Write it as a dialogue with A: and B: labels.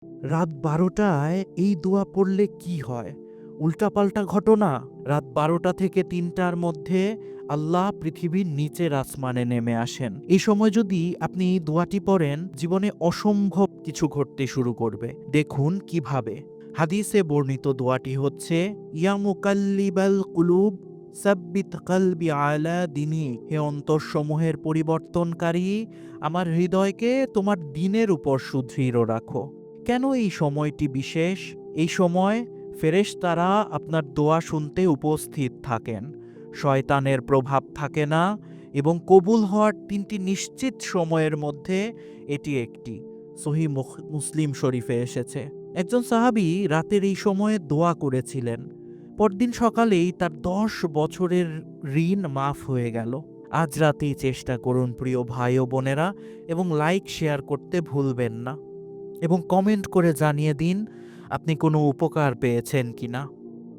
A: রাত ১২টায় এই দোয়া পড়লে কি হয়? উল্টাপাল্টা ঘটনা। রাত ১২টা থেকে ৩টার মধ্যে আল্লাহ পৃথিবীর নিচের আসমানে নেমে আসেন। এই সময় যদি আপনি এই দোয়াটি পড়েন, জীবনে অসম্ভব কিছু ঘটতে শুরু করবে। দেখুন কিভাবে। হাদিসে বর্ণিত দোয়াটি হচ্ছে, ইয়া মুকাল্লিবাল কুলুব সাব্বিত কলবি আলা দিনি। হে অন্তরসমূহের পরিবর্তনকারী, আমার হৃদয়কে তোমার দ্বীনের উপর সুদৃঢ় রাখো। কেন এই সময়টি বিশেষ? এই সময় ফেরেশতারা আপনার দোয়া শুনতে উপস্থিত থাকেন। শয়তানের প্রভাব থাকে না এবং কবুল হওয়ার ৩টি নিশ্চিত সময়ের মধ্যে এটি একটি। সহিহ মুসলিম শরীফে এসেছে। একজন সাহাবী রাতের এই সময়ে দোয়া করেছিলেন। পরদিন সকালেই তার ১০ বছরের ঋণ মাফ হয়ে গেল। আজ রাতেই চেষ্টা করুন প্রিয় ভাই ও বোনেরা, এবং লাইক শেয়ার করতে ভুলবেন না, এবং কমেন্ট করে জানিয়ে দিন আপনি কোনো উপকার পেয়েছেন কিনা।